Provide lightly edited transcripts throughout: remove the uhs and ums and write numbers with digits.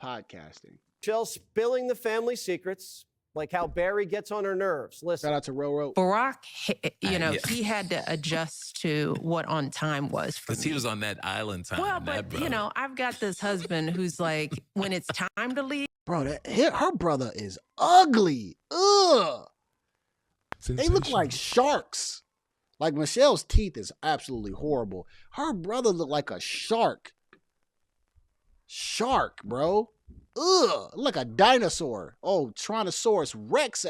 podcasting. Michelle spilling the family secrets, like how Barry gets on her nerves. Listen. Shout out to Railroad. Barack, he had to adjust to what on time was for me. Because he was on that island time. Well, but, I've got this husband who's like, when it's time to leave. Bro, her brother is ugly. Ugh. They look like sharks. Like, Michelle's teeth is absolutely horrible. Her brother looked like a shark. Shark, bro. Ugh. Like a dinosaur. Oh, Tyrannosaurus Rex.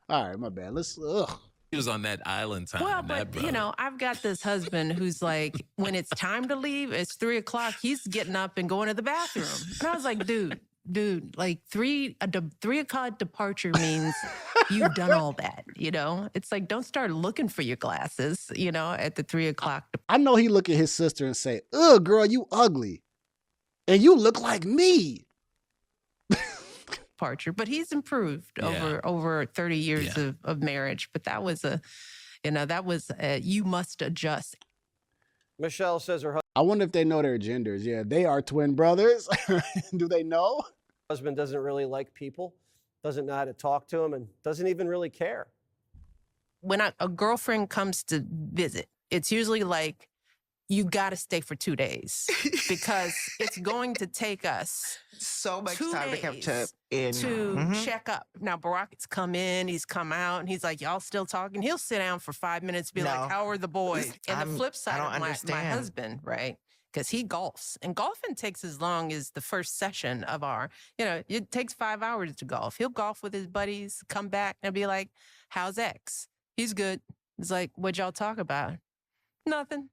All right, my bad. Ugh. He was on that island time. Well, but, I've got this husband who's like, when it's time to leave, it's 3:00, he's getting up and going to the bathroom. And I was like, dude, like 3 o'clock departure means you've done all that, It's like, don't start looking for your glasses, at the 3 o'clock. I know he look at his sister and say, ugh, girl, you ugly. And you look like me. Departure, but he's improved over 30 years of marriage. But that was you must adjust. Michelle says her I wonder if they know their genders. Yeah, they are twin brothers. Do they know? Husband doesn't really like people, doesn't know how to talk to them, and doesn't even really care. When a girlfriend comes to visit, it's usually like, you got to stay for 2 days because it's going to take us so much time to check up. Now, Barack's come in, he's come out, and he's like, y'all still talking? He'll sit down for 5 minutes, be like, how are the boys? And the flip side of my husband, right? Because he golfs. And golfing takes as long as the first session of it takes 5 hours to golf. He'll golf with his buddies, come back, and be like, how's X? He's good. It's like, what'd y'all talk about? Nothing.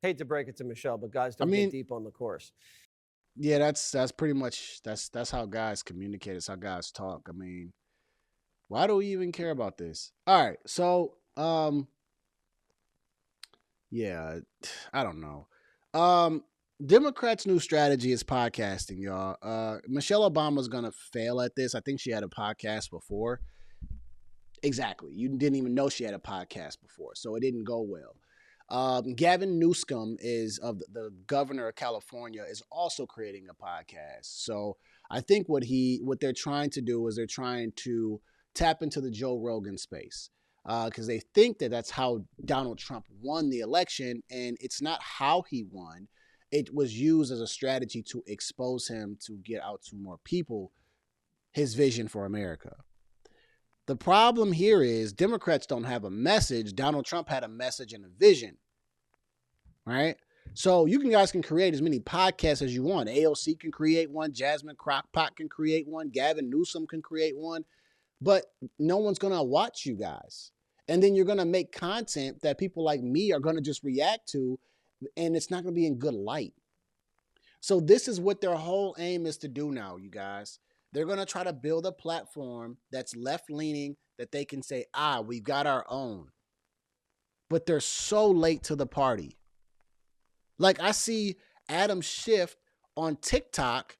Hate to break it to Michelle, but guys don't get deep on the course. Yeah, that's pretty much that's how guys communicate. It's how guys talk. I mean, why do we even care about this? All right, so yeah, I don't know. Democrats' new strategy is podcasting, y'all. Michelle Obama's gonna fail at this. I think she had a podcast before. Exactly, you didn't even know she had a podcast before, so it didn't go well. Gavin Newsom is of the governor of California is also creating a podcast. So I think what they're trying to do is they're trying to tap into the Joe Rogan space because they think that that's how Donald Trump won the election. And it's not how he won. It was used as a strategy to expose him to get out to more people, his vision for America. The problem here is Democrats don't have a message. Donald Trump had a message and a vision, right? So you guys can create as many podcasts as you want. AOC can create one. Jasmine Crockpot can create one. Gavin Newsom can create one. But no one's going to watch you guys. And then you're going to make content that people like me are going to just react to, and it's not going to be in good light. So this is what their whole aim is to do now, you guys. They're going to try to build a platform that's left-leaning that they can say, we've got our own. But they're so late to the party. Like I see Adam Schiff on TikTok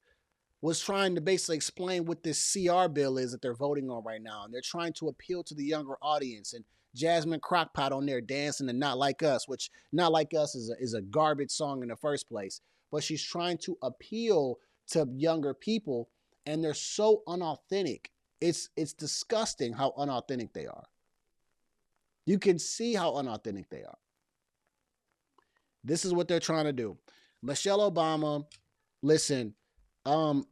was trying to basically explain what this CR bill is that they're voting on right now. And they're trying to appeal to the younger audience. And Jasmine Crockpot on there dancing and Not Like Us, which Not Like Us is a garbage song in the first place. But she's trying to appeal to younger people. And they're so unauthentic. It's disgusting how unauthentic they are. You can see how unauthentic they are. This is what they're trying to do. Michelle Obama, listen, I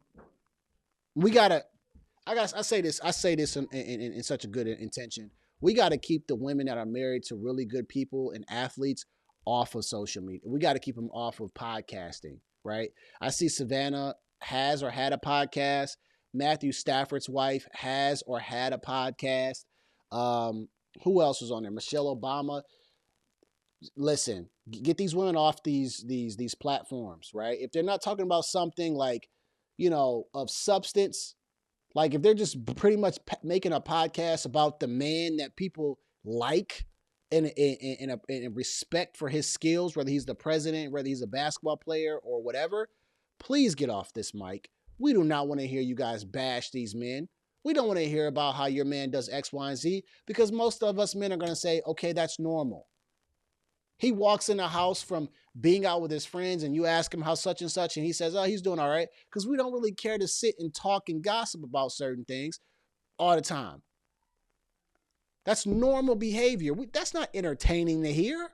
say this in such a good intention. We got to keep the women that are married to really good people and athletes off of social media. We got to keep them off of podcasting, right? I see Savannah has or had a podcast. Matthew Stafford's wife has or had a podcast. Who else was on there? Michelle Obama. Listen, get these women off these platforms, right? If they're not talking about something like, of substance, like if they're just pretty much making a podcast about the man that people like and respect for his skills, whether he's the president, whether he's a basketball player or whatever, please get off this mic. We do not want to hear you guys bash these men. We don't want to hear about how your man does X, Y, and Z because most of us men are going to say, okay, that's normal. He walks in the house from being out with his friends and you ask him how such and such and he says, oh, he's doing all right. Because we don't really care to sit and talk and gossip about certain things all the time. That's normal behavior. That's not entertaining to hear.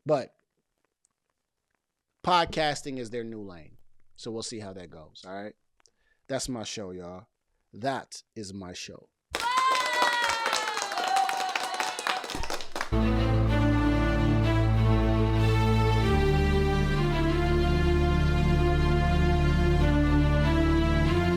But podcasting is their new lane. So we'll see how that goes. All right. That's my show, y'all. That is my show.